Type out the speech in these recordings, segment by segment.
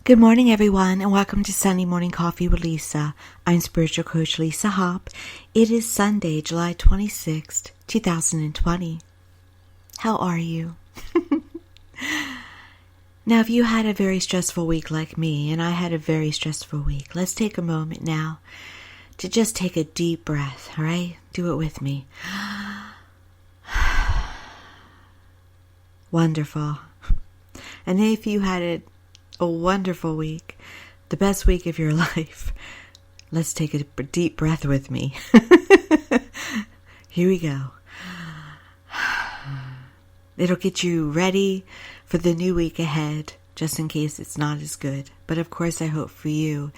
Good morning, everyone, and welcome to Sunday Morning Coffee with Lisa. I'm Spiritual Coach Lisa Hopp. It is Sunday, July 26th, 2020. How are you? Now, if you had a very stressful week like me, and I had a very stressful week, let's take a moment now to just take a deep breath, all right? Do it with me. Wonderful. And if you had a wonderful week, the best week of your life, let's take a deep breath with me. Here we go. It'll get you ready for the new week ahead, just in case it's not as good. But of course, I hope for you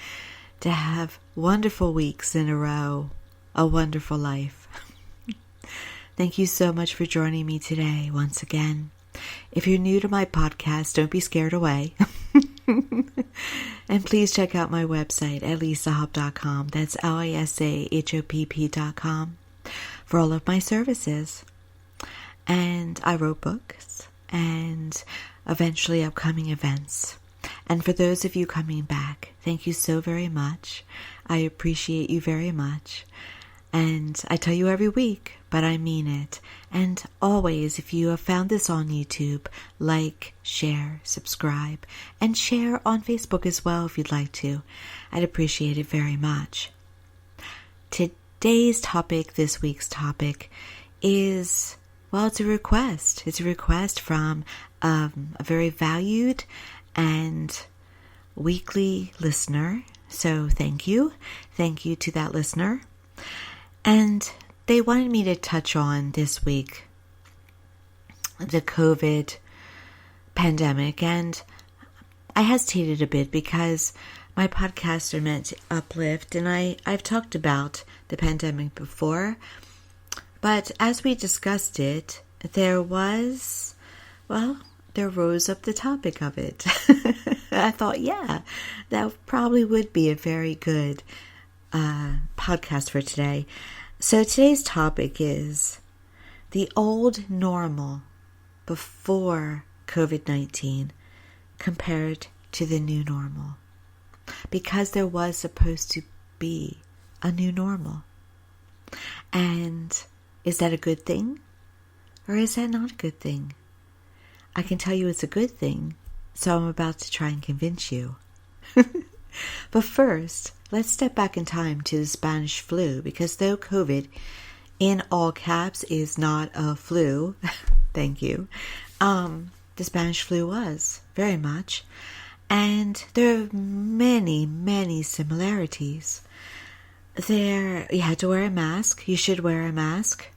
to have wonderful weeks in a row, a wonderful life. Thank you so much for joining me today once again. If you're new to my podcast, don't be scared away. And please check out my website at lisahopp.com. That's lisahopp.com for all of my services. And I wrote books and eventually upcoming events. And for those of you coming back, thank you so very much. I appreciate you very much. And I tell you every week, but I mean it. And always, if you have found this on YouTube, like, share, subscribe, and share on Facebook as well if you'd like to. I'd appreciate it very much. Today's topic, this week's topic, is, well, it's a request. It's a request from a very valued and weekly listener. So thank you. Thank you to that listener. And they wanted me to touch on this week the COVID pandemic. And I hesitated a bit because my podcasts are meant to uplift. And I've talked about the pandemic before. But as we discussed it, there rose up the topic of it. I thought, yeah, that probably would be a very good podcast for today. So today's topic is the old normal before COVID-19 compared to the new normal. Because there was supposed to be a new normal. And is that a good thing? Or is that not a good thing? I can tell you it's a good thing, so I'm about to try and convince you. But first, let's step back in time to the Spanish flu, because though COVID, in all caps, is not a flu, thank you, the Spanish flu was, very much. And there are many, many similarities. You had to wear a mask. You should wear a mask.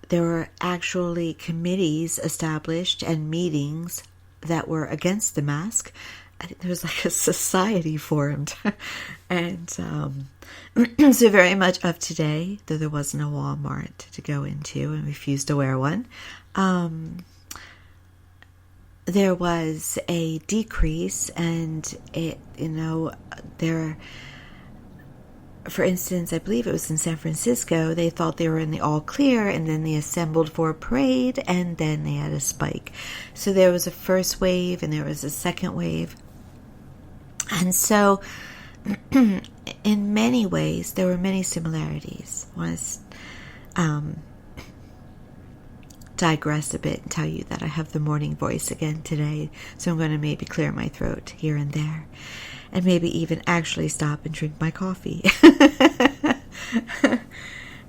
There were actually committees established and meetings that were against the mask. I think there was like a society formed. And so very much of today, though there wasn't a Walmart to go into and refused to wear one, there was a decrease, and for instance, I believe it was in San Francisco, they thought they were in the all clear, and then they assembled for a parade, and then they had a spike. So there was a first wave, and there was a second wave. And so, in many ways, there were many similarities. I want to digress a bit and tell you that I have the morning voice again today, so I'm going to maybe clear my throat here and there. And maybe even actually stop and drink my coffee.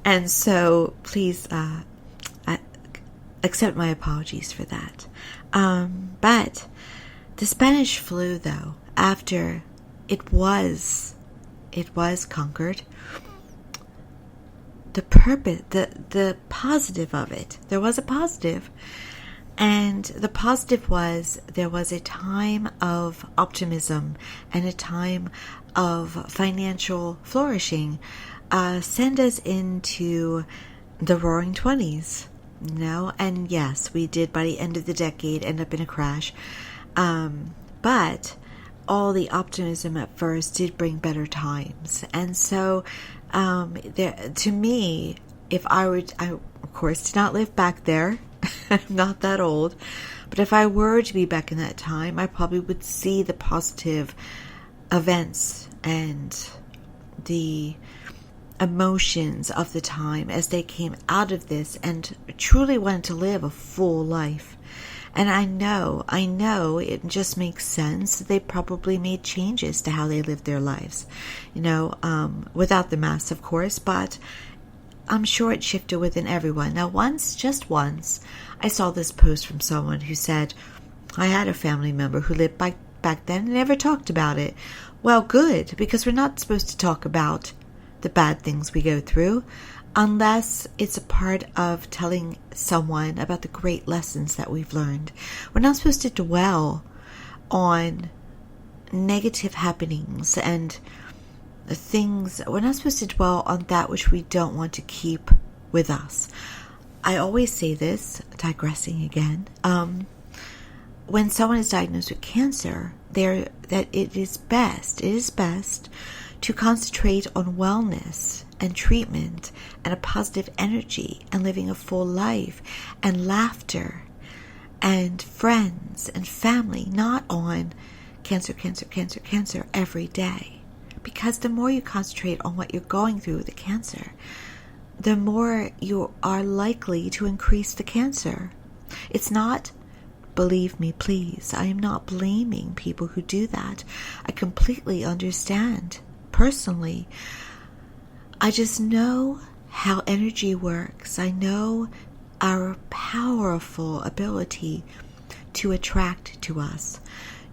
And so please accept my apologies for that. But the Spanish flu, though, after it was conquered, the positive of it, there was a positive. And the positive was there was a time of optimism and a time of financial flourishing. Send us into the roaring 20s, And yes, we did by the end of the decade end up in a crash. But all the optimism at first did bring better times. And so to me, if I of course did not live back there. I'm not that old. But if I were to be back in that time, I probably would see the positive events and the emotions of the time as they came out of this and truly wanted to live a full life. And I know it just makes sense. They probably made changes to how they lived their lives, without the masks, of course, but I'm sure it shifted within everyone. Now, just once, I saw this post from someone who said, I had a family member who lived back then and never talked about it. Well, good, because we're not supposed to talk about the bad things we go through unless it's a part of telling someone about the great lessons that we've learned. We're not supposed to dwell on negative happenings and things. We're not supposed to dwell on that which we don't want to keep with us. I always say this, digressing again, when someone is diagnosed with cancer, that it is best to concentrate on wellness and treatment and a positive energy and living a full life and laughter and friends and family, not on cancer every day. Because the more you concentrate on what you're going through with the cancer, the more you are likely to increase the cancer. It's not, believe me, please, I am not blaming people who do that. I completely understand. Personally, I just know how energy works. I know our powerful ability to attract to us,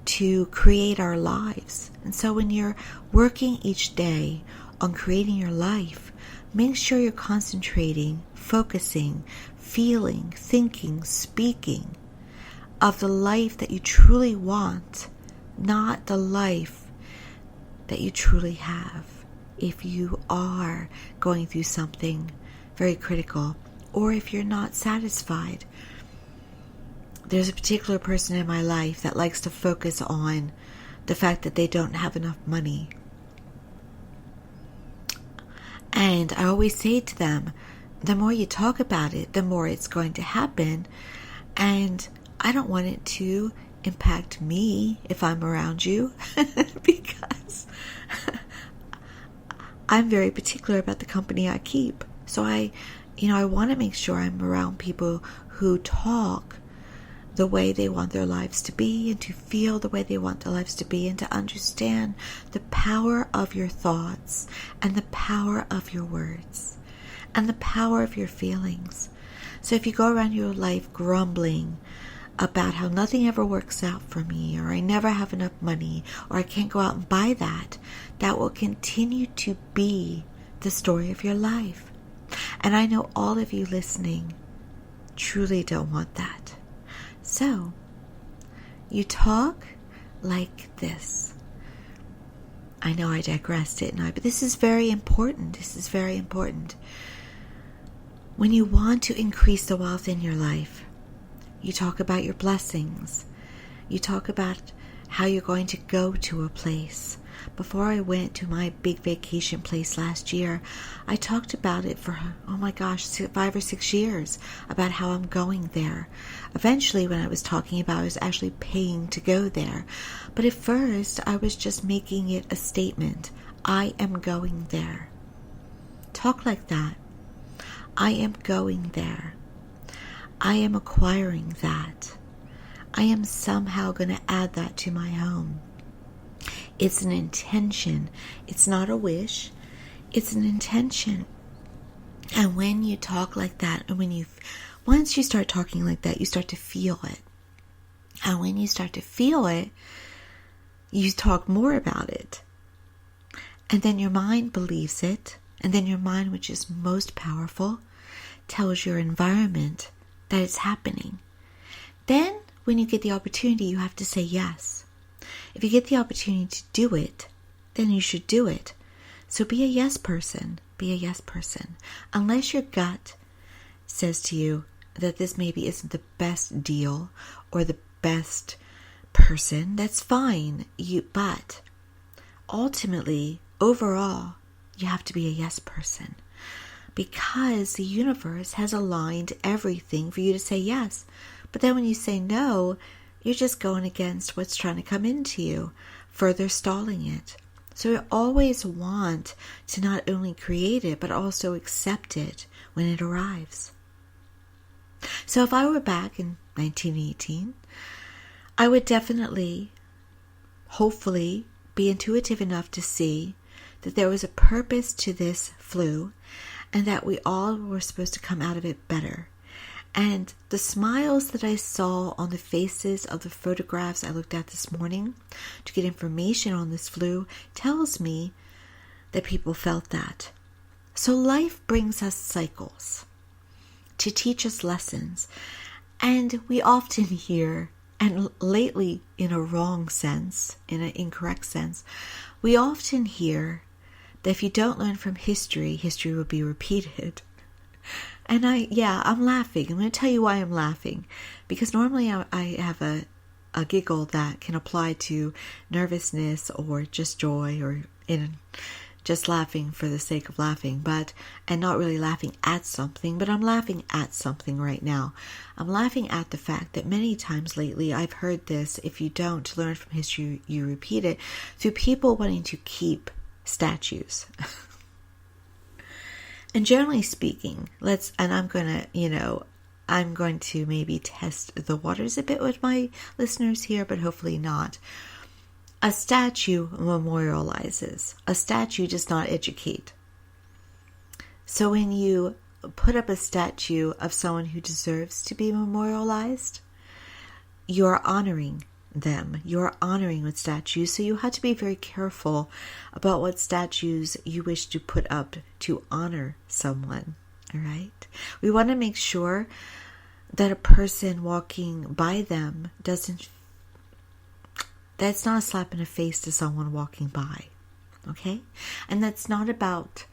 to create our lives. And so when you're working each day on creating your life, make sure you're concentrating, focusing, feeling, thinking, speaking of the life that you truly want, not the life that you truly have. If you are going through something very critical, or if you're not satisfied. There's a particular person in my life that likes to focus on the fact that they don't have enough money. And I always say to them, the more you talk about it, the more it's going to happen. And I don't want it to impact me if I'm around you because I'm very particular about the company I keep. So I want to make sure I'm around people who talk the way they want their lives to be and to feel the way they want their lives to be and to understand the power of your thoughts and the power of your words and the power of your feelings. So if you go around your life grumbling about how nothing ever works out for me, or I never have enough money, or I can't go out and buy that will continue to be the story of your life. And I know all of you listening truly don't want that. So, you talk like this. I know I digressed, didn't I? But this is very important. When you want to increase the wealth in your life, you talk about your blessings. You talk about how you're going to go to a place. Before I went to my big vacation place last year, I talked about it for, 5 or 6 years, about how I'm going there. Eventually, when I was talking about it, I was actually paying to go there. But at first, I was just making it a statement. I am going there. Talk like that. I am going there. I am acquiring that. I am somehow going to add that to my home. It's an intention. It's not a wish. It's an intention. And when you talk like that, and once you start talking like that, you start to feel it. And when you start to feel it, you talk more about it. And then your mind believes it. And then your mind, which is most powerful, tells your environment that it's happening. Then, when you get the opportunity, you have to say yes. If you get the opportunity to do it, then you should do it. So be a yes person. Be a yes person. Unless your gut says to you that this maybe isn't the best deal or the best person, that's fine. But ultimately, overall, you have to be a yes person. Because the universe has aligned everything for you to say yes. But then when you say no, you're just going against what's trying to come into you, further stalling it. So you always want to not only create it, but also accept it when it arrives. So if I were back in 1918, I would definitely, hopefully, be intuitive enough to see that there was a purpose to this flu and that we all were supposed to come out of it better. And the smiles that I saw on the faces of the photographs I looked at this morning to get information on this flu tells me that people felt that. So life brings us cycles to teach us lessons. And we often hear, and lately in a wrong sense, in an incorrect sense, we often hear that if you don't learn from history, history will be repeated. And I'm laughing. I'm going to tell you why I'm laughing. Because normally I have a giggle that can apply to nervousness or just joy or just laughing for the sake of laughing, and not really laughing at something, but I'm laughing at something right now. I'm laughing at the fact that many times lately I've heard this: if you don't learn from history, you repeat it, through people wanting to keep statues. And generally speaking, I'm going to maybe test the waters a bit with my listeners here, but hopefully not. A statue memorializes. A statue does not educate. So when you put up a statue of someone who deserves to be memorialized, you're honoring them. You're honoring with statues. So you have to be very careful about what statues you wish to put up to honor someone. All right? We want to make sure that a person walking by them that's not a slap in the face to someone walking by. Okay? And that's not about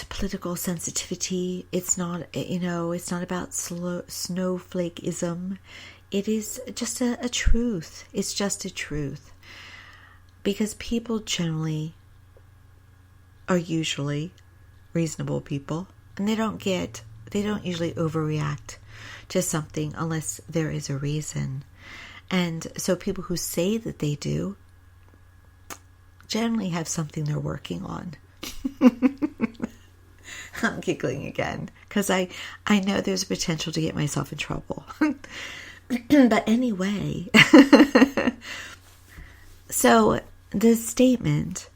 political sensitivity. It's not about snowflakeism. It is just a truth. It's just a truth. Because people generally are usually reasonable people, and they don't usually overreact to something unless there is a reason. And so people who say that they do generally have something they're working on. I'm giggling again because I know there's a potential to get myself in trouble. But anyway, so the statement,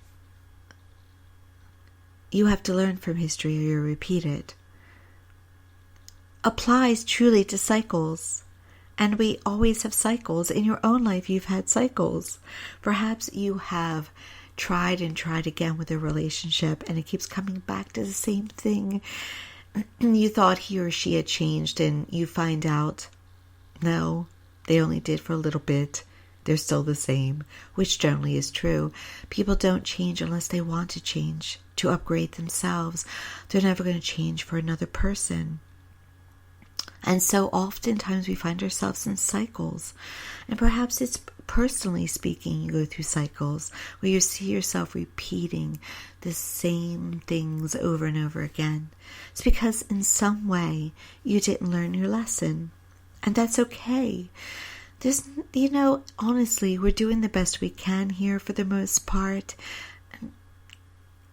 you have to learn from history or you repeat it, applies truly to cycles. And we always have cycles. In your own life, you've had cycles. Perhaps you have tried and tried again with a relationship and it keeps coming back to the same thing. You thought he or she had changed and you find out, no, they only did for a little bit. They're still the same, which generally is true. People don't change unless they want to change, to upgrade themselves. They're never going to change for another person. And so oftentimes we find ourselves in cycles. And perhaps it's personally speaking, you go through cycles where you see yourself repeating the same things over and over again. It's because in some way you didn't learn your lesson. And that's okay. There's, honestly, we're doing the best we can here for the most part.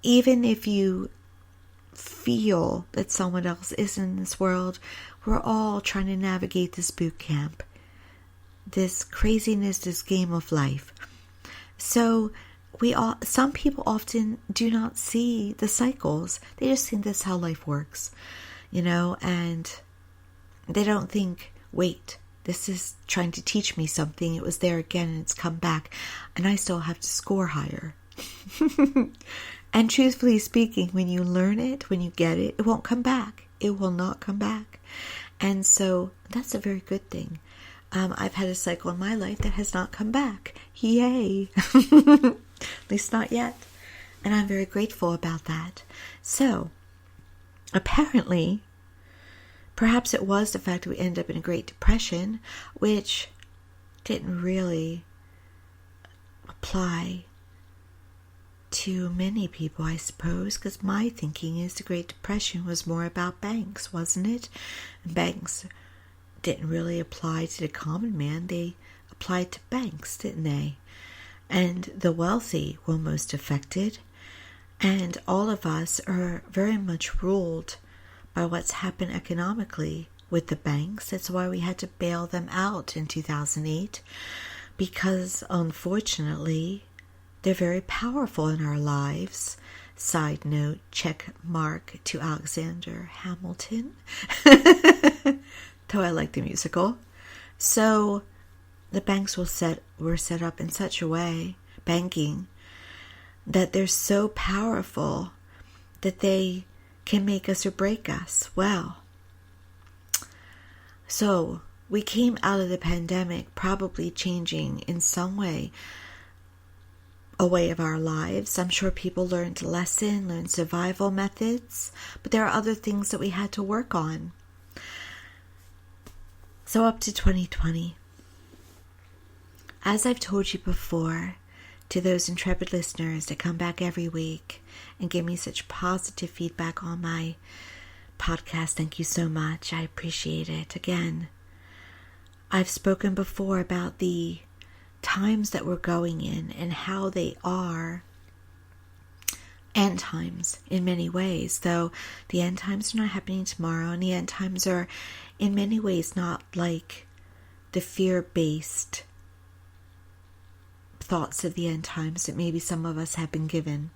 Even if you feel that someone else is in this world, we're all trying to navigate this boot camp, this craziness, this game of life. So some people often do not see the cycles. They just think that's how life works, and they don't think, wait, this is trying to teach me something. It was there again and it's come back and I still have to score higher. And truthfully speaking, when you learn it, when you get it, it won't come back. It will not come back. And so that's a very good thing. I've had a cycle in my life that has not come back. Yay! At least not yet. And I'm very grateful about that. So, apparently, perhaps it was the fact that we ended up in a Great Depression, which didn't really apply to many people, I suppose, because my thinking is the Great Depression was more about banks, wasn't it? And banks didn't really apply to the common man. They applied to banks, didn't they? And the wealthy were most affected. And all of us are very much ruled by what's happened economically with the banks. That's why we had to bail them out in 2008, because unfortunately they're very powerful in our lives. Side note, check mark to Alexander Hamilton. Though I like the musical. So the banks were set up in such a way, banking, that they're so powerful that they can make us or break us. Well, so we came out of the pandemic probably changing in some way a way of our lives. I'm sure people learned a lesson, learned survival methods, but there are other things that we had to work on. So up to 2020, as I've told you before, to those intrepid listeners that come back every week and give me such positive feedback on my podcast, thank you so much. I appreciate it. Again, I've spoken before about the times that we're going in and how they are end times in many ways, though the end times are not happening tomorrow, and the end times are in many ways not like the fear-based thoughts of the end times that maybe some of us have been given.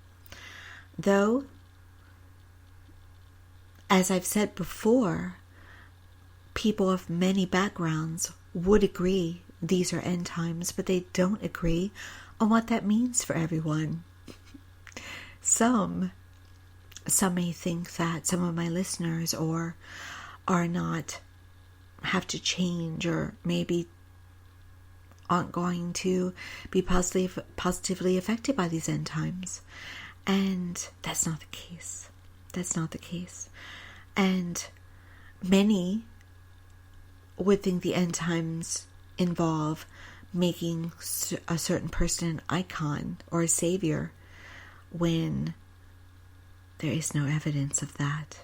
Though, as I've said before, people of many backgrounds would agree these are end times, but they don't agree on what that means for everyone. Some may think that some of my listeners are not, have to change, or maybe aren't going to be positively affected by these end times. And that's not the case. That's not the case. And many would think the end times involve making a certain person an icon or a savior, when there is no evidence of that.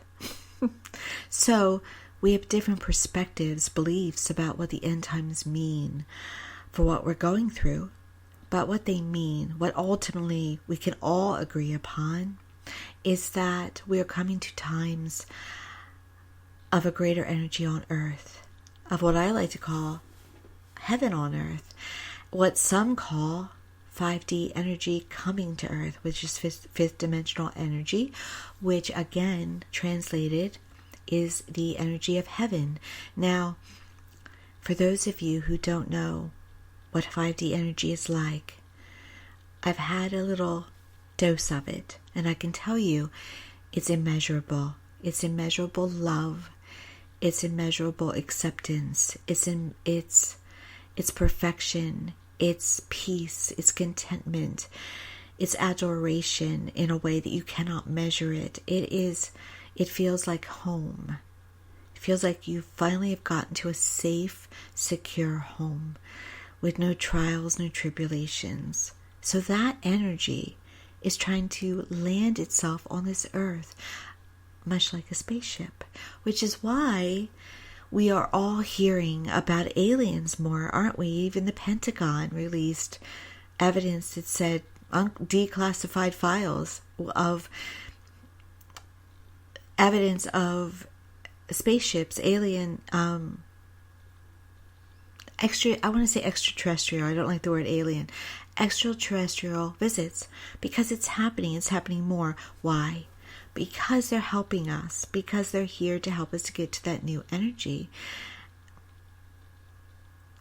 So we have different perspectives, beliefs about what the end times mean for what we're going through. But what they mean, what ultimately we can all agree upon, is that we are coming to times of a greater energy on earth, of what I like to call heaven on earth, what some call 5D energy coming to earth, which is fifth dimensional energy, which again translated is the energy of heaven. Now, for those of you who don't know what 5D energy is like, I've had a little dose of it, and I can tell you it's immeasurable. It's immeasurable love. It's immeasurable acceptance. It's perfection. It's peace. It's contentment. It's adoration in a way that you cannot measure it. It feels like home. It feels like you finally have gotten to a safe, secure home with no trials, no tribulations. So that energy is trying to land itself on this earth, much like a spaceship, which is why we are all hearing about aliens more, aren't we? Even the Pentagon released evidence that said declassified files of evidence of spaceships, alien, I want to say extraterrestrial. I don't like the word alien. Extraterrestrial visits, because it's happening more. Why? Because they're helping us, because they're here to help us to get to that new energy.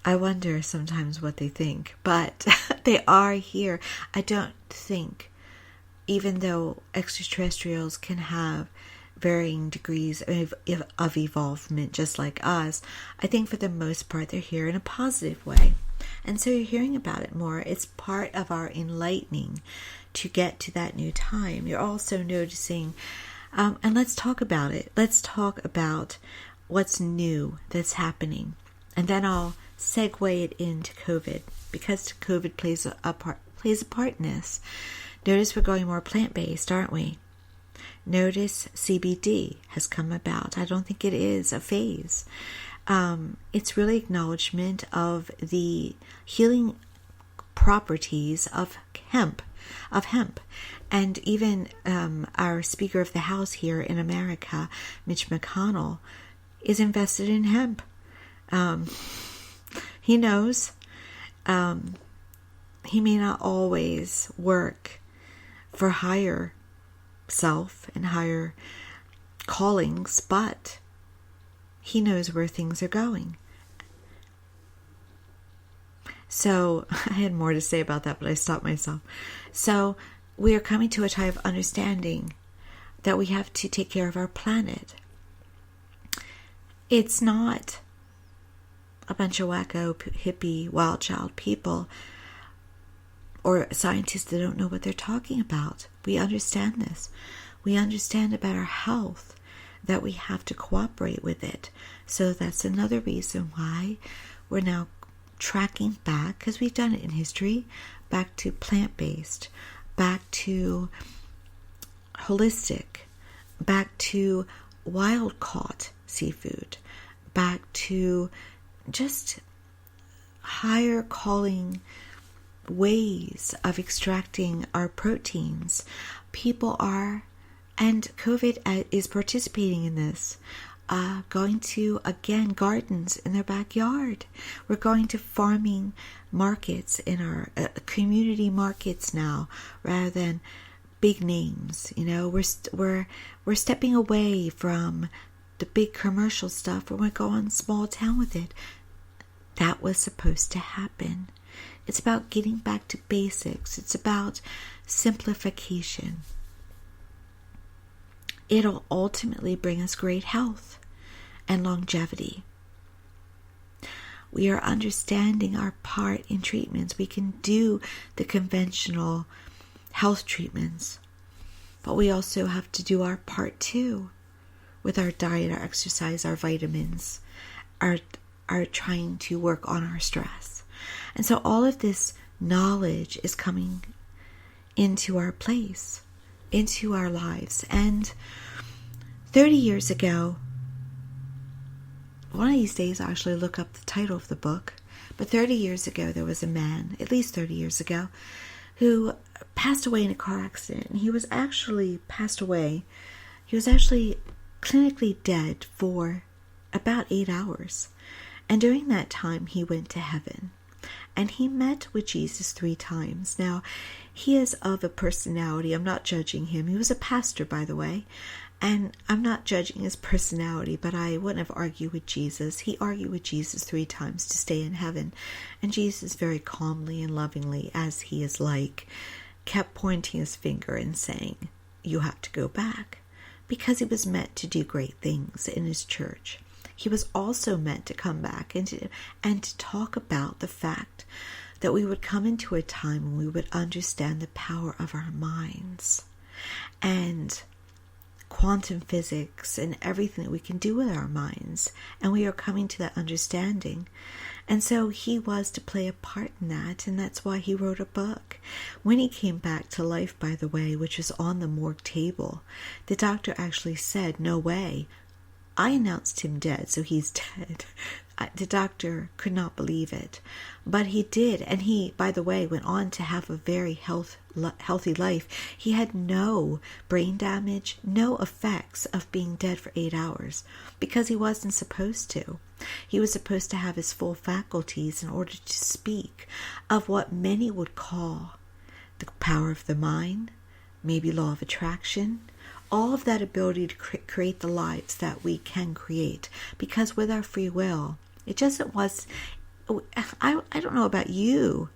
I wonder sometimes what they think, but they are here. I don't think, even though extraterrestrials can have varying degrees of evolvement just like us, I think for the most part they're here in a positive way. And so you're hearing about it more. It's part of our enlightening to get to that new time. You're also noticing, and let's talk about it. Let's talk about what's new that's happening. And then I'll segue it into COVID, because COVID plays a part in this. Notice we're going more plant-based, aren't we? Notice CBD has come about. I don't think it is a phase. It's really acknowledgement of the healing properties of hemp. And even our Speaker of the House here in America, Mitch McConnell, is invested in hemp. He knows. He may not always work for higher self and higher callings, but he knows where things are going. So I had more to say about that, but I stopped myself. So we are coming to a time of understanding that we have to take care of our planet. It's not a bunch of wacko, hippie, wild child people or scientists that don't know what they're talking about. We understand this. We understand about our health, that we have to cooperate with it. So that's another reason why we're now tracking back, because we've done it in history, back to plant-based, back to holistic, back to wild-caught seafood, back to just higher calling ways of extracting our proteins. People are, and COVID is participating in this, going to, again, gardens in their backyard. We're going to farming markets in our community markets now, rather than big names. You know, we're stepping away from the big commercial stuff. We're going to go on small town with it. That was supposed to happen. It's about getting back to basics. It's about simplification. It'll ultimately bring us great health and longevity. We are understanding our part in treatments. We can do the conventional health treatments, but we also have to do our part too with our diet, our exercise, our vitamins, our trying to work on our stress. And so all of this knowledge is coming into our place, into our lives. And 30 years ago, one of these days I'll actually look up the title of the book, but 30 years ago there was a man, at least 30 years ago, who passed away in a car accident. And he was actually clinically dead for about 8 hours. And during that time he went to heaven. And he met with Jesus 3 times. Now, he is of a personality. I'm not judging him. He was a pastor, by the way. And I'm not judging his personality, but I wouldn't have argued with Jesus. He argued with Jesus 3 times to stay in heaven. And Jesus very calmly and lovingly, as he is like, kept pointing his finger and saying, you have to go back. Because he was meant to do great things in his church. He was also meant to come back and to talk about the fact that we would come into a time when we would understand the power of our minds and quantum physics and everything that we can do with our minds. And we are coming to that understanding. And so he was to play a part in that, and that's why he wrote a book. When he came back to life, by the way, which was on the morgue table, the doctor actually said, no way. I announced him dead, so he's dead. The doctor could not believe it. But he did. And he, by the way, went on to have a very healthy life. He had no brain damage, no effects of being dead for 8 hours, because he wasn't supposed to. He was supposed to have his full faculties in order to speak of what many would call the power of the mind, maybe law of attraction, all of that ability to create the lives that we can create. Because with our free will, it just was, I don't know about you,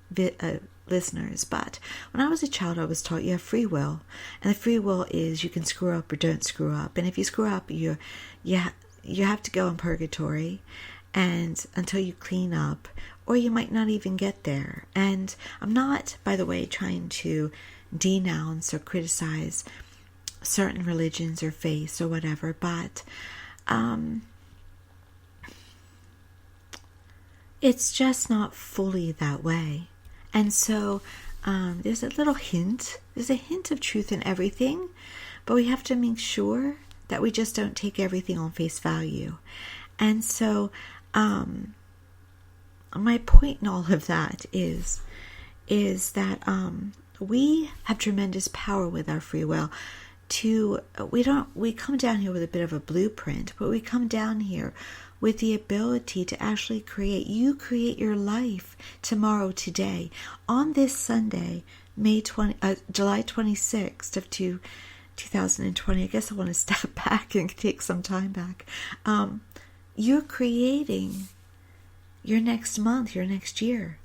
listeners, but when I was a child, I was taught you have free will. And the free will is you can screw up or don't screw up. And if you screw up, you have to go in purgatory and until you clean up, or you might not even get there. And I'm not, by the way, trying to denounce or criticize certain religions or faiths or whatever, but it's just not fully that way. And so there's a hint of truth in everything, but we have to make sure that we just don't take everything on face value. And so My point in all of that is that we have tremendous power with our free will. We come down here with a bit of a blueprint, but we come down here with the ability to actually create. You create your life tomorrow, today, on this Sunday, July 26th of 2020. I guess I want to step back and take some time back. You're creating your next month, your next year.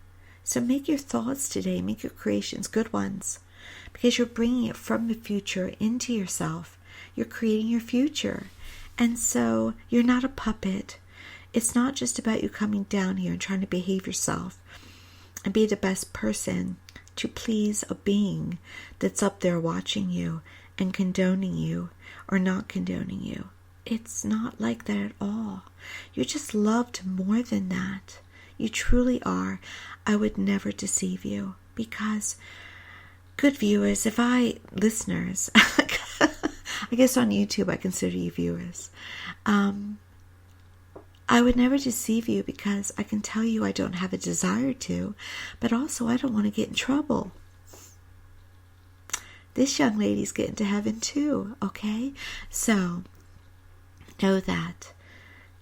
So make your thoughts today, make your creations good ones, because you're bringing it from the future into yourself. You're creating your future. And so you're not a puppet. It's not just about you coming down here and trying to behave yourself and be the best person to please a being that's up there watching you and condoning you or not condoning you. It's not like that at all. You're just loved more than that. You truly are. I would never deceive you, because good viewers, listeners, I guess on YouTube I consider you viewers. I would never deceive you, because I can tell you I don't have a desire to, but also I don't want to get in trouble. This young lady's getting to heaven too, okay? So, know that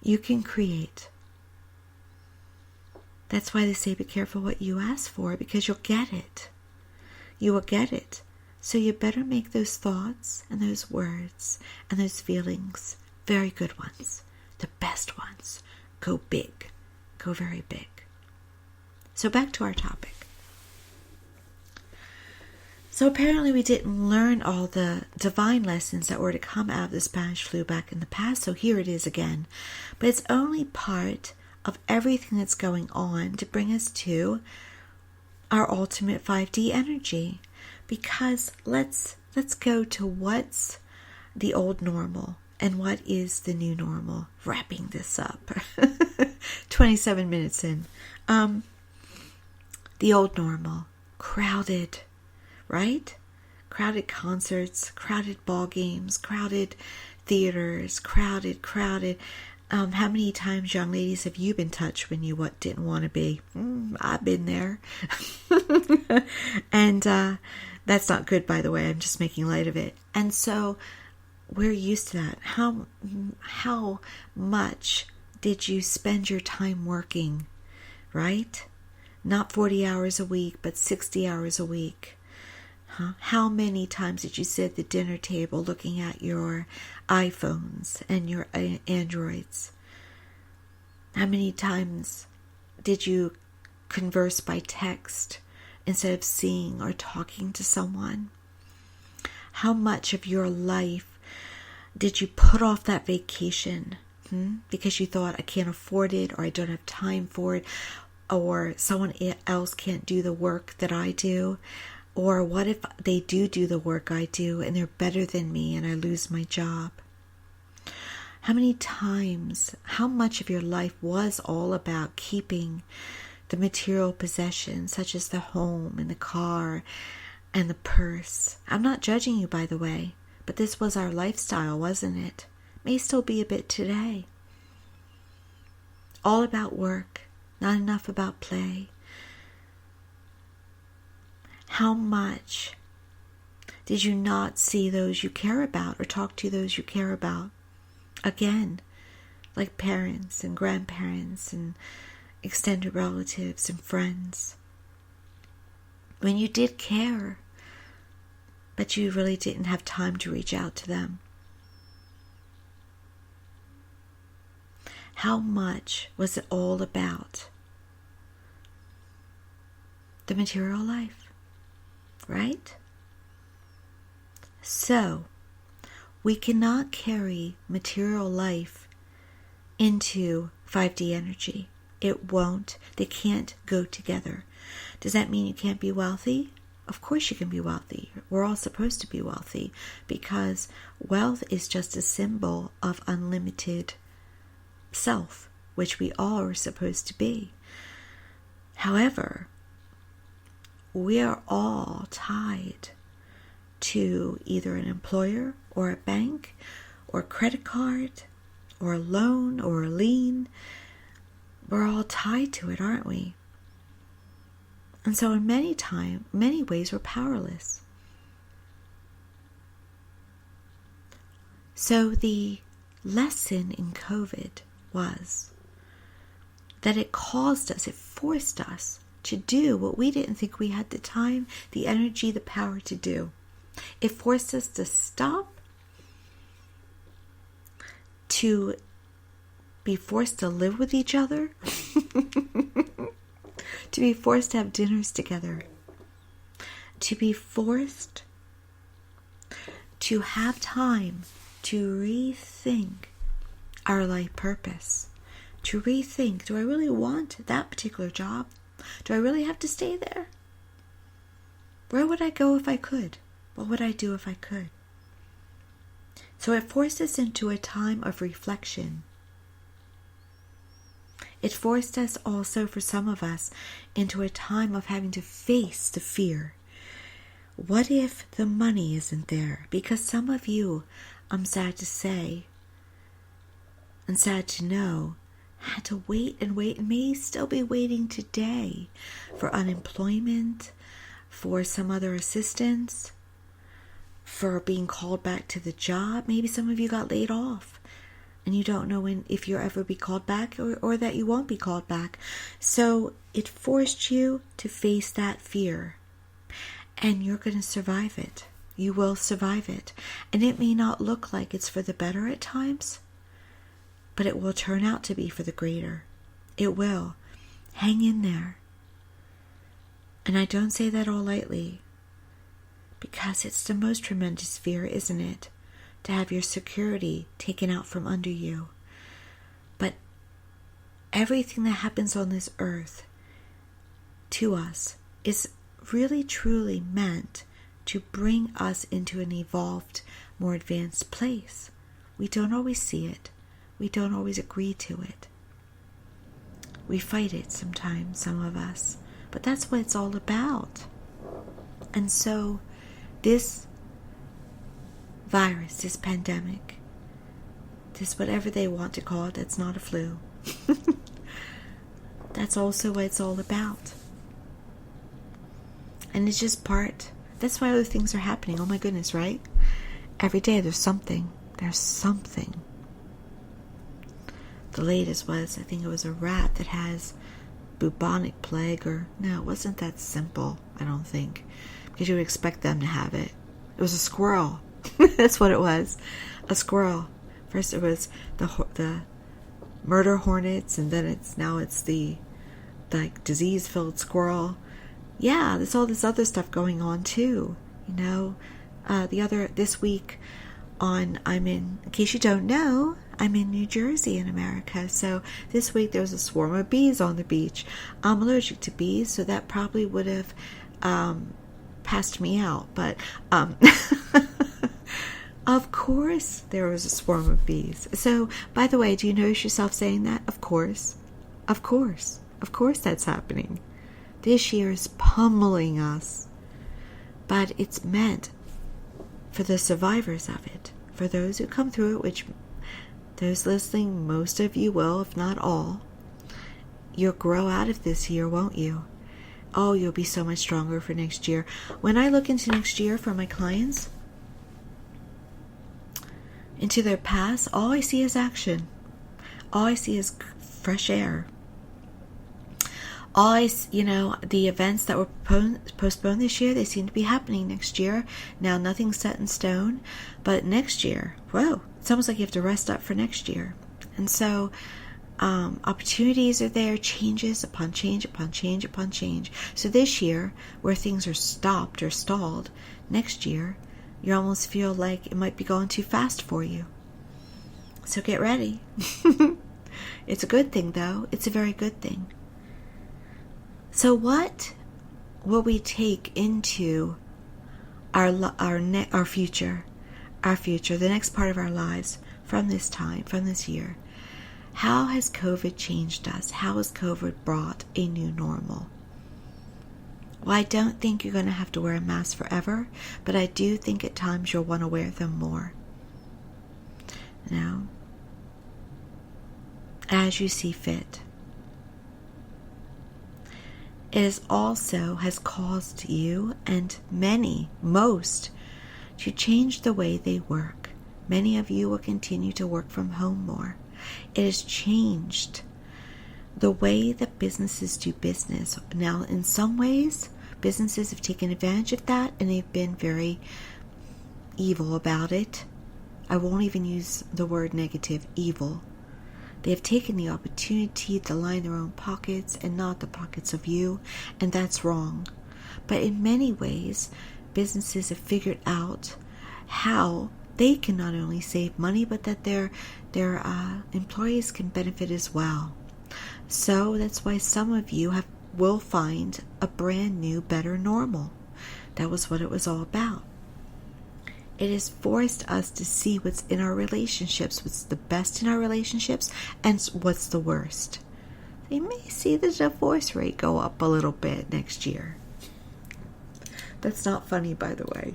you can create. That's why they say be careful what you ask for, because you'll get it. You will get it. So you better make those thoughts and those words and those feelings very good ones. The best ones. Go big. Go very big. So back to our topic. So apparently we didn't learn all the divine lessons that were to come out of the Spanish flu back in the past, so here it is again. But it's only part of everything that's going on to bring us to our ultimate 5D energy. Because let's go to what's the old normal and what is the new normal. Wrapping this up. 27 minutes in. The old normal. Crowded. Right? Crowded concerts, crowded ball games, crowded theaters, crowded. How many times, young ladies, have you been touched when you didn't want to be? I've been there. And that's not good, by the way. I'm just making light of it. And so we're used to that. How much did you spend your time working, right? Not 40 hours a week, but 60 hours a week. How many times did you sit at the dinner table looking at your iPhones and your Androids? How many times did you converse by text instead of seeing or talking to someone? How much of your life did you put off that vacation because you thought, I can't afford it, or I don't have time for it, or someone else can't do the work that I do? Or what if they do the work I do and they're better than me and I lose my job? How many times, how much of your life was all about keeping the material possessions, such as the home and the car and the purse? I'm not judging you, by the way, but this was our lifestyle, wasn't it? May still be a bit today. All about work, not enough about play. How much did you not see those you care about or talk to those you care about? Again, like parents and grandparents and extended relatives and friends. When you did care, but you really didn't have time to reach out to them. How much was it all about the material life? Right? So, we cannot carry material life into 5D energy. It won't. They can't go together. Does that mean you can't be wealthy? Of course you can be wealthy. We're all supposed to be wealthy, because wealth is just a symbol of unlimited self, which we all are supposed to be. However, we are all tied to either an employer or a bank or a credit card or a loan or a lien. we're all tied to it, aren't we? And so in many ways, we're powerless. So the lesson in COVID was that it forced us to do what we didn't think we had the time, the energy, the power to do. It forced us to stop, to be forced to live with each other, to be forced to have dinners together, to be forced to have time to rethink our life purpose, to rethink, do I really want that particular job? Do I really have to stay there? Where would I go if I could? What would I do if I could? So it forced us into a time of reflection. It forced us also, for some of us, into a time of having to face the fear. What if the money isn't there? Because some of you, I'm sad to say, and sad to know, had to wait and may still be waiting today for unemployment, for some other assistance, for being called back to the job. Maybe some of you got laid off and you don't know if you'll ever be called back or that you won't be called back. So it forced you to face that fear, and you're going to survive it. You will survive it. And it may not look like it's for the better at times, but it will turn out to be for the greater. It will. Hang in there. And I don't say that all lightly, because it's the most tremendous fear, isn't it? To have your security taken out from under you. But everything that happens on this earth to us is really truly meant to bring us into an evolved, more advanced place. We don't always see it. We don't always agree to it. We fight it sometimes, some of us. But that's what it's all about. And so this virus, this pandemic, this whatever they want to call it, that's not a flu. That's also what it's all about. And it's just that's why other things are happening. Oh my goodness, right? Every day there's something. There's something. The latest was, I think it was a rat that has bubonic plague, no, it wasn't that simple, I don't think, because you would expect them to have it. It was a squirrel. That's what it was. A squirrel. First it was the murder hornets, and then it's the disease-filled squirrel. Yeah, there's all this other stuff going on too. This week in case you don't know, I'm in New Jersey in America. So this week there was a swarm of bees on the beach. I'm allergic to bees, so that probably would have passed me out. But of course there was a swarm of bees. So, by the way, do you notice yourself saying that? Of course. Of course. Of course that's happening. This year is pummeling us. But it's meant for the survivors of it. For those who come through it, which those listening, most of you will, if not all. You'll grow out of this year, won't you? Oh, you'll be so much stronger for next year. When I look into next year for my clients, into their past, all I see is action. All I see is fresh air. The events that were postponed this year, they seem to be happening next year. Now, nothing's set in stone, but next year, whoa, it's almost like you have to rest up for next year. And so, opportunities are there, changes upon change upon change upon change. So this year, where things are stopped or stalled, next year, you almost feel like it might be going too fast for you. So get ready. It's a good thing, though. It's a very good thing. So what will we take into our future, the next part of our lives from this time, from this year? How has COVID changed us? How has COVID brought a new normal? Well, I don't think you're going to have to wear a mask forever, but I do think at times you'll want to wear them more. As you see fit. It also has caused you and most, to change the way they work. Many of you will continue to work from home more. It has changed the way that businesses do business. Now, in some ways, businesses have taken advantage of that and they've been very evil about it. I won't even use the word negative, evil. They have taken the opportunity to line their own pockets and not the pockets of you, and that's wrong. But in many ways, businesses have figured out how they can not only save money, but that their employees can benefit as well. So that's why some of you will find a brand new, better normal. That was what it was all about. It has forced us to see what's in our relationships, what's the best in our relationships, and what's the worst. You may see the divorce rate go up a little bit next year. That's not funny, by the way.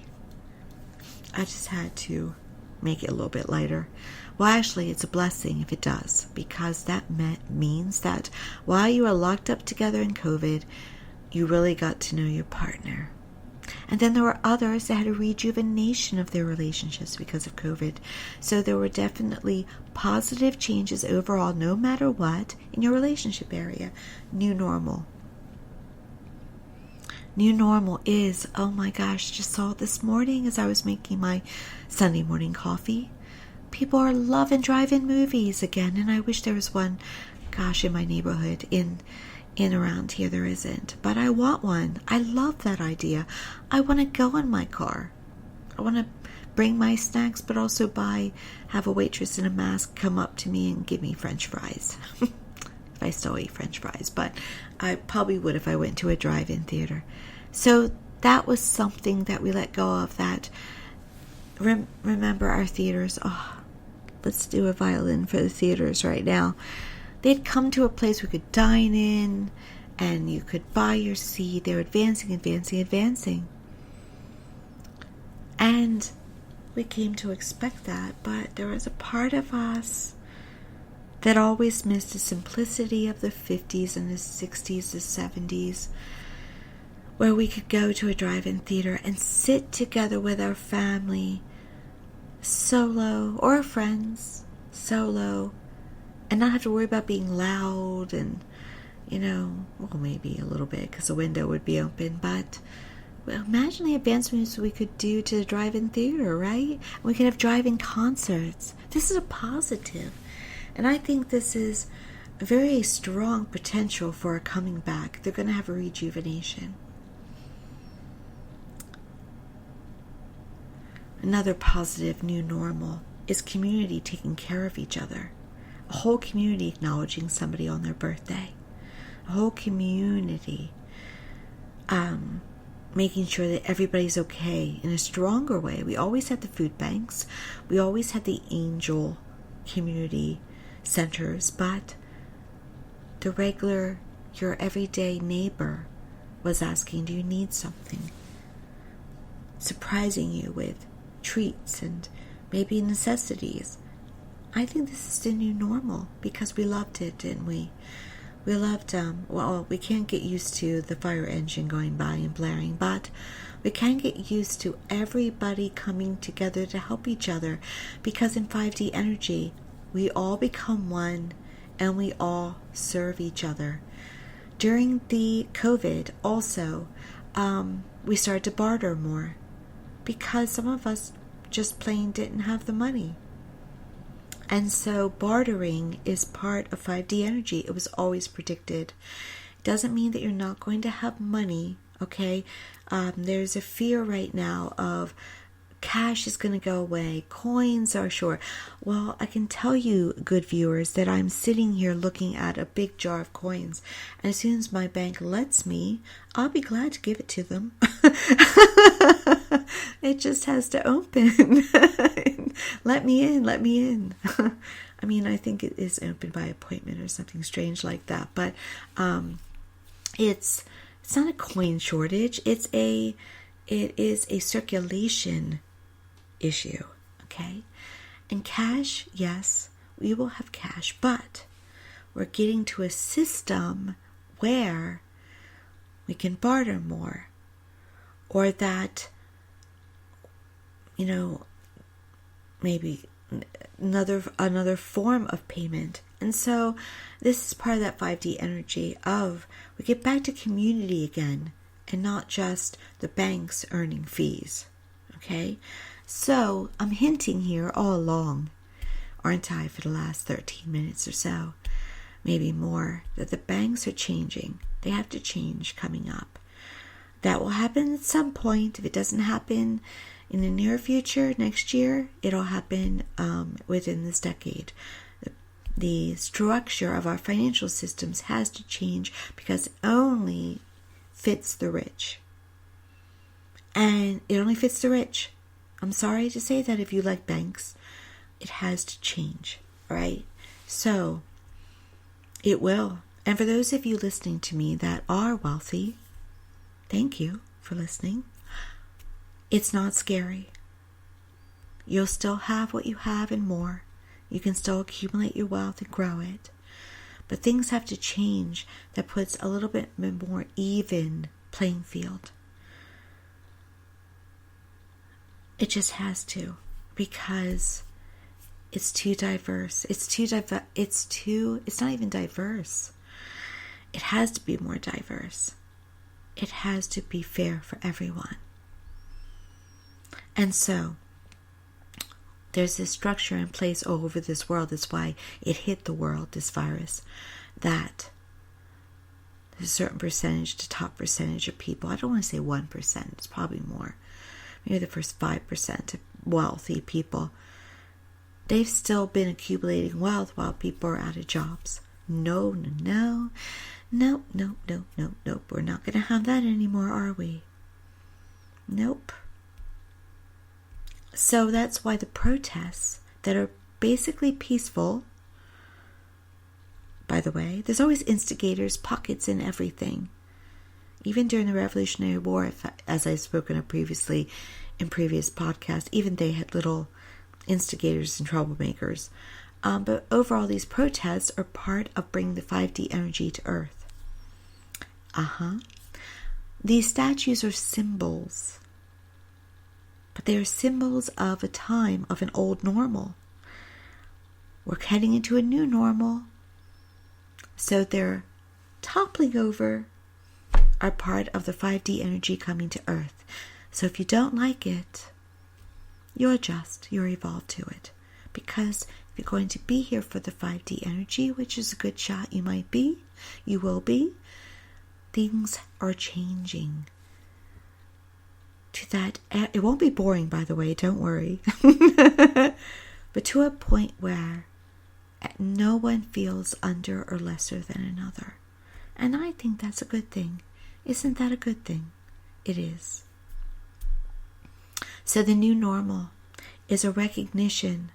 I just had to make it a little bit lighter. Well, actually, it's a blessing if it does, because that means that while you are locked up together in COVID, you really got to know your partner. And then there were others that had a rejuvenation of their relationships because of COVID. So there were definitely positive changes overall, no matter what, in your relationship area. New normal. New normal is, oh my gosh, just saw it this morning as I was making my Sunday morning coffee. People are loving drive-in movies again, and I wish there was one, gosh, in my neighborhood, in around here there isn't, but I want one. I love that idea. I want to go in my car. I want to bring my snacks, but also have a waitress in a mask come up to me and give me French fries. If I still eat French fries, but I probably would if I went to a drive-in theater. So that was something that we let go of. That remember our theaters. Oh, let's do a violin for the theaters right now. They'd come to a place we could dine in, and you could buy your seat. They were advancing. And we came to expect that, but there was a part of us that always missed the simplicity of the 50s and the 60s, the 70s, where we could go to a drive-in theater and sit together with our family, solo, or our friends, solo, and not have to worry about being loud and, well, maybe a little bit because the window would be open. But well, imagine the advancements we could do to the drive-in theater, right? We could have drive-in concerts. This is a positive. And I think this is a very strong potential for a coming back. They're going to have a rejuvenation. Another positive new normal is community taking care of each other. A whole community acknowledging somebody on their birthday. A whole community making sure that everybody's okay in a stronger way. We always had the food banks. We always had the angel community centers. But the regular, your everyday neighbor was asking, do you need something? Surprising you with treats and maybe necessities. I think this is the new normal because we loved it, didn't we? We loved, we can't get used to the fire engine going by and blaring, but we can get used to everybody coming together to help each other, because in 5D energy, we all become one and we all serve each other. During the COVID, also, we started to barter more because some of us just plain didn't have the money. And so bartering is part of 5D energy. It was always predicted. It doesn't mean that you're not going to have money, okay? There's a fear right now of cash is going to go away. Coins are short. Well, I can tell you, good viewers, that I'm sitting here looking at a big jar of coins. And as soon as my bank lets me, I'll be glad to give it to them. It just has to open. Let me in. I mean, I think it is open by appointment or something strange like that. But it's not a coin shortage. It is a circulation issue. Okay, and cash, yes, we will have cash, but we're getting to a system where we can barter more, or that, maybe another form of payment. And so this is part of that 5D energy of we get back to community again and not just the banks earning fees. Okay? So I'm hinting here all along, aren't I, for the last 13 minutes or so, maybe more, that the banks are changing. They have to change coming up. That will happen at some point. If it doesn't happen in the near future, next year, it'll happen within this decade. The structure of our financial systems has to change because it only fits the rich. And it only fits the rich. I'm sorry to say that if you like banks, it has to change, all right? So, it will. And for those of you listening to me that are wealthy, thank you for listening. It's not scary. You'll still have what you have and more. You can still accumulate your wealth and grow it. But things have to change that puts a little bit more even playing field. It just has to, because it's too diverse. It's not even diverse. It has to be more diverse. It has to be fair for everyone. And so, there's this structure in place all over this world. That's why it hit the world, this virus, that there's a certain percentage, the top percentage of people, I don't want to say 1%, it's probably more, maybe the first 5% of wealthy people, they've still been accumulating wealth while people are out of jobs. No. We're not going to have that anymore, are we? Nope. So that's why the protests that are basically peaceful, by the way, there's always instigators, pockets in everything. Even during the Revolutionary War, as I've spoken of previously in previous podcasts, even they had little instigators and troublemakers. But overall, these protests are part of bringing the 5D energy to Earth. These statues are symbols. But they are symbols of a time, of an old normal. We're heading into a new normal. So they're toppling over, are part of the 5D energy coming to Earth. So if you don't like it, you adjust, you evolve to it. Because if you're going to be here for the 5D energy, which is a good shot, you might be, you will be, things are changing. To that, it won't be boring, by the way, don't worry. But to a point where no one feels under or lesser than another. And I think that's a good thing. Isn't that a good thing? It is. So the new normal is a recognition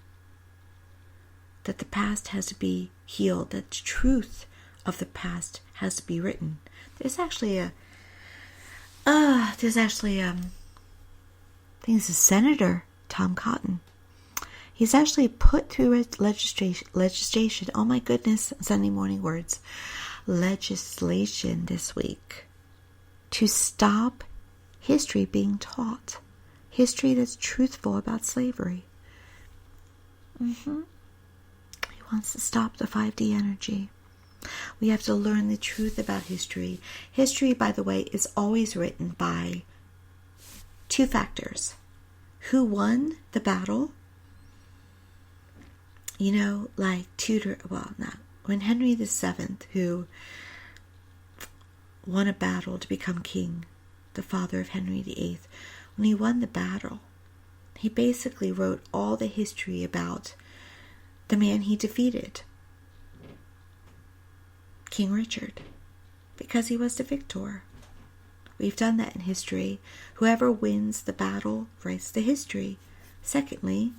that the past has to be healed, that the truth of the past has to be written. There's actually a I think it's a Senator, Tom Cotton. He's actually put through legislation, oh my goodness, Sunday morning words, legislation this week to stop history being taught. History that's truthful about slavery. He wants to stop the 5D energy. We have to learn the truth about history. History, by the way, is always written by two factors. Who won the battle? Like when Henry VII, who won a battle to become king, the father of Henry VIII, when he won the battle, he basically wrote all the history about the man he defeated, King Richard, because he was the victor. We've done that in history. Whoever wins the battle writes the history. Secondly,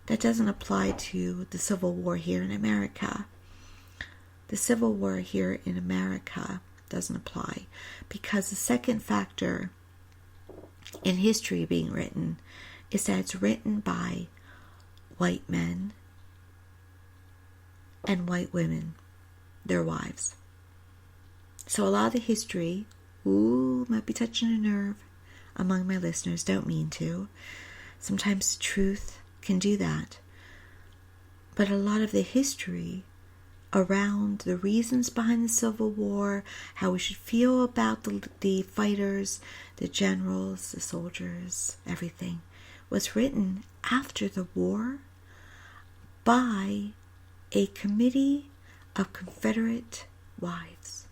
that doesn't apply to the Civil War here in America. The Civil War here in America doesn't apply because the second factor in history being written is that it's written by white men and white women, their wives. So a lot of the history Ooh, might be touching a nerve among my listeners. Don't mean to. Sometimes truth can do that. But a lot of the history around the reasons behind the Civil War, how we should feel about the fighters, the generals, the soldiers, everything, was written after the war by a committee of Confederate wives.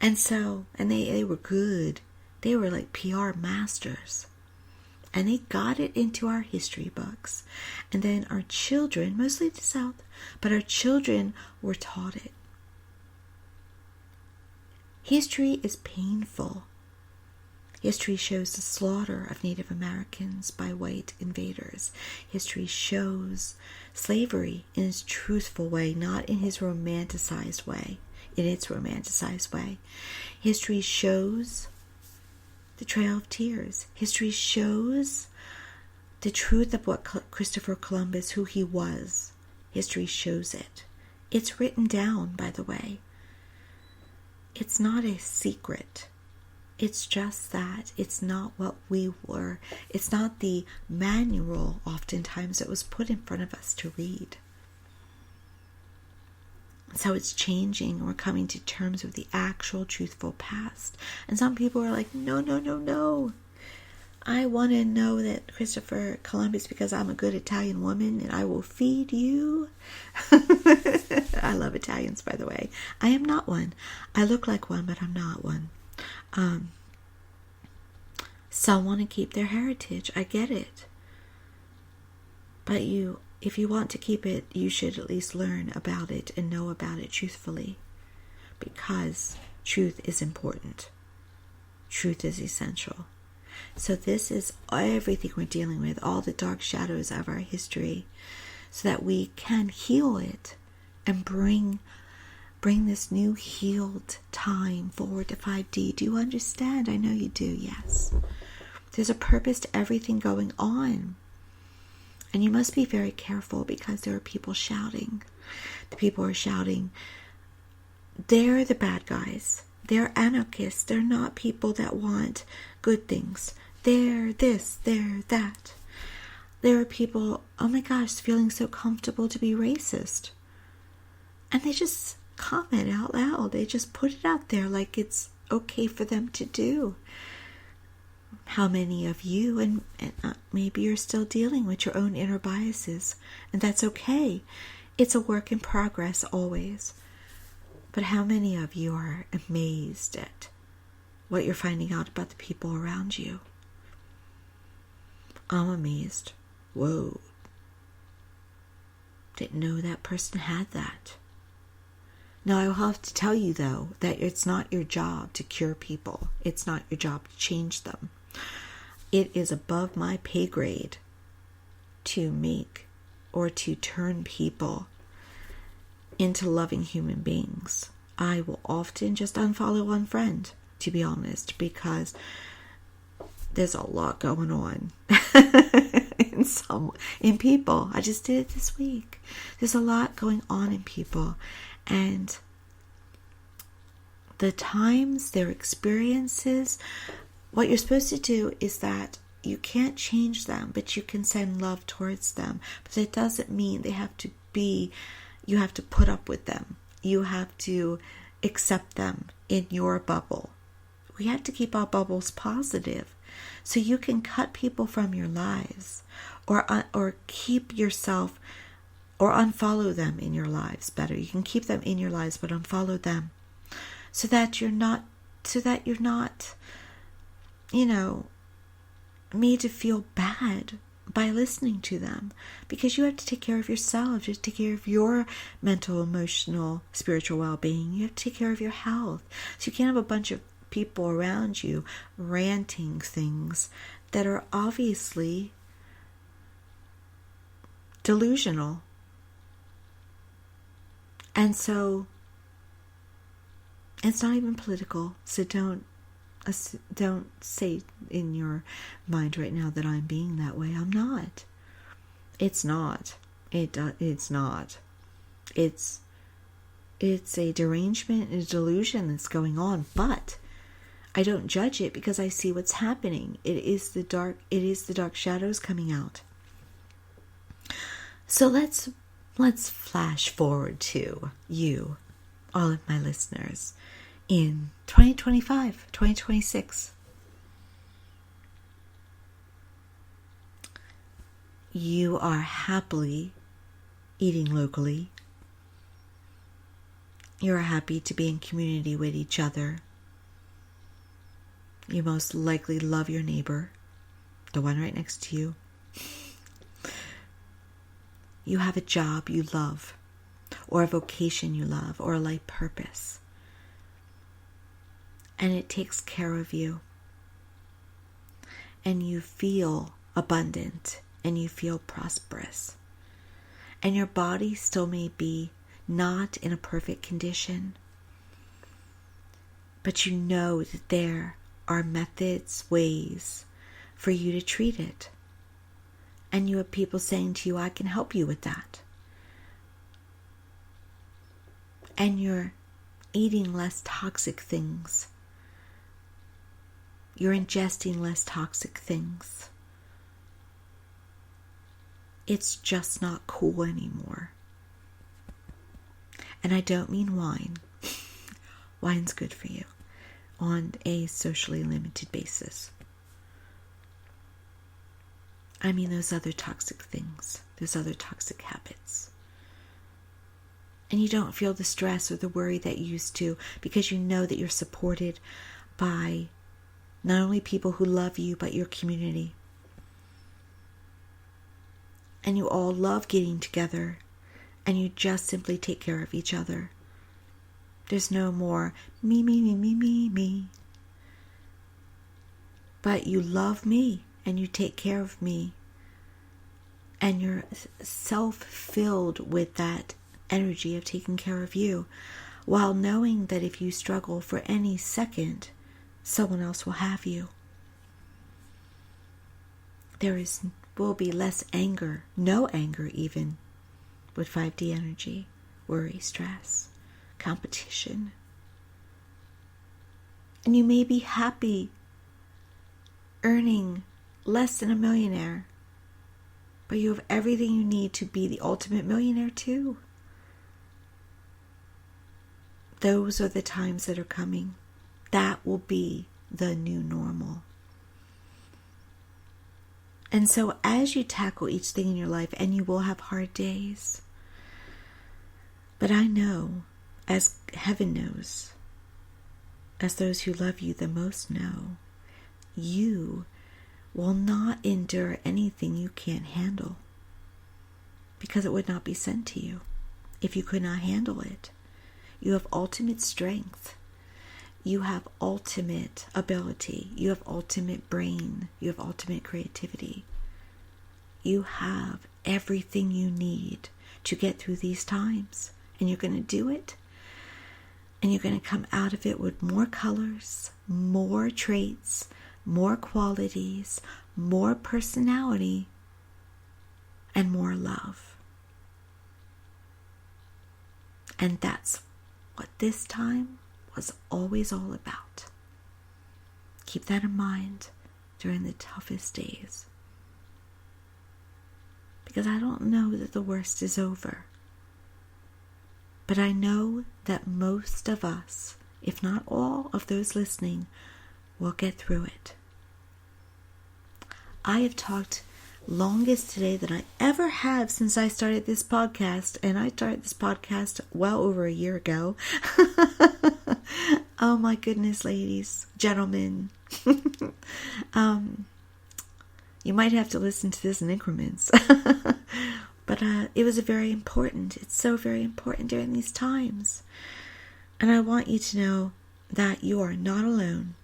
And they were good. They were like PR masters. And they got it into our history books. And then our children, mostly the South, but our children were taught it. History is painful. History shows the slaughter of Native Americans by white invaders. History shows slavery in its truthful way, not in its romanticized way. History shows the Trail of Tears. History shows the truth of what Christopher Columbus, who he was. History shows it. It's written down, by the way. It's not a secret. It's just that it's not what we were. It's not the manual, oftentimes, that was put in front of us to read. So it's changing. We're coming to terms with the actual truthful past. And some people are like, no. I want to know that Christopher Columbus, because I'm a good Italian woman and I will feed you. I love Italians, by the way. I am not one. I look like one, but I'm not one. Some want to keep their heritage. I get it. But if you want to keep it, you should at least learn about it and know about it truthfully. Because truth is important. Truth is essential. So this is everything we're dealing with, all the dark shadows of our history, so that we can heal it and bring this new healed time forward to 5D. Do you understand? I know you do, yes. There's a purpose to everything going on. And you must be very careful, because there are people shouting. The people are shouting. They're the bad guys. They're anarchists. They're not people that want good things. They're this, they're that. There are people, oh my gosh, feeling so comfortable to be racist. And they just comment out loud. They just put it out there like it's okay for them to do. How many of you, and maybe you're still dealing with your own inner biases, and that's okay. It's a work in progress always. But how many of you are amazed at what you're finding out about the people around you? I'm amazed. Whoa. Didn't know that person had that. Now, I will have to tell you, though, that it's not your job to cure people. It's not your job to change them. It is above my pay grade to make or to turn people into loving human beings. I will often just unfollow one friend, to be honest, because there's a lot going on in people. I just did it this week. There's a lot going on in people, and the times, their experiences. What you're supposed to do is that you can't change them, but you can send love towards them. But that doesn't mean you have to put up with them. You have to accept them in your bubble. We have to keep our bubbles positive. So you can cut people from your lives, or keep yourself, or unfollow them in your lives. Better, you can keep them in your lives, but unfollow them, so that you're not made to feel bad by listening to them, because you have to take care of yourself. You have to take care of your mental, emotional, spiritual well-being. You have to take care of your health. So you can't have a bunch of people around you ranting things that are obviously delusional. And so it's not even political. So don't say in your mind right now that I'm being that way. I'm not. It's not. It's not. It's a derangement, a delusion that's going on. But I don't judge it because I see what's happening. It is the dark shadows coming out. So let's flash forward to you, all of my listeners, in 2025, 2026. You are happily eating locally. You are happy to be in community with each other. You most likely love your neighbor, the one right next to you. You have a job you love, or a vocation you love, or a life purpose. And it takes care of you. And you feel abundant, and you feel prosperous. And your body still may be not in a perfect condition, but you know that there are methods, ways for you to treat it. And you have people saying to you, I can help you with that. And you're eating less toxic things. You're ingesting less toxic things. It's just not cool anymore. And I don't mean wine. Wine's good for you on a socially limited basis. I mean those other toxic things, those other toxic habits. And you don't feel the stress or the worry that you used to, because you know that you're supported by not only people who love you, but your community. And you all love getting together, and you just simply take care of each other. There's no more me, me, me, me, me, me. But you love me, and you take care of me. And you're self-filled with that energy of taking care of you, while knowing that if you struggle for any second, someone else will have you. There will be less anger, no anger even, with 5D energy, worry, stress, competition. And you may be happy earning less than a millionaire, but you have everything you need to be the ultimate millionaire too. Those are the times that are coming. That will be the new normal. And so as you tackle each thing in your life, and you will have hard days, but I know, as heaven knows, as those who love you the most know, you will not endure anything you can't handle, because it would not be sent to you if you could not handle it. You have ultimate strength. You have ultimate ability. You have ultimate brain. You have ultimate creativity. You have everything you need to get through these times. And you're going to do it. And you're going to come out of it with more colors, more traits, more qualities, more personality, and more love. And that's what this time was always all about. Keep that in mind during the toughest days. Because I don't know that the worst is over. But I know that most of us, if not all of those listening, will get through it. I have talked longest today than I ever have since I started this podcast, and I started this podcast well over a year ago. Oh my goodness, ladies, gentlemen. You might have to listen to this in increments. But it was it's so very important during these times. And I want you to know that you are not alone.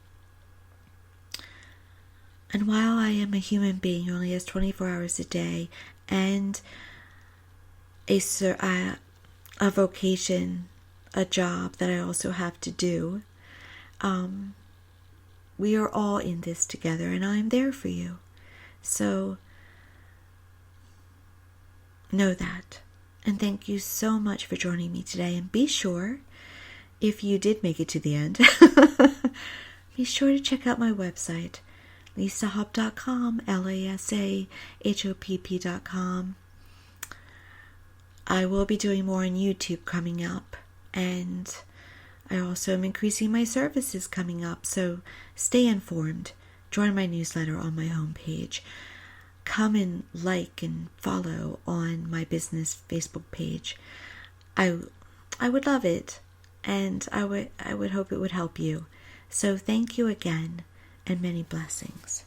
And while I am a human being who only has 24 hours a day and a vocation, a job that I also have to do, we are all in this together, and I'm there for you. So know that. And thank you so much for joining me today. And be sure, if you did make it to the end, be sure to check out my website, lisahopp.com, LASAHOPP.com. I will be doing more on YouTube coming up, and I also am increasing my services coming up, so stay informed. Join my newsletter on my homepage. Come and like and follow on my business Facebook page. I would love it, and I would hope it would help you. So thank you again, and many blessings.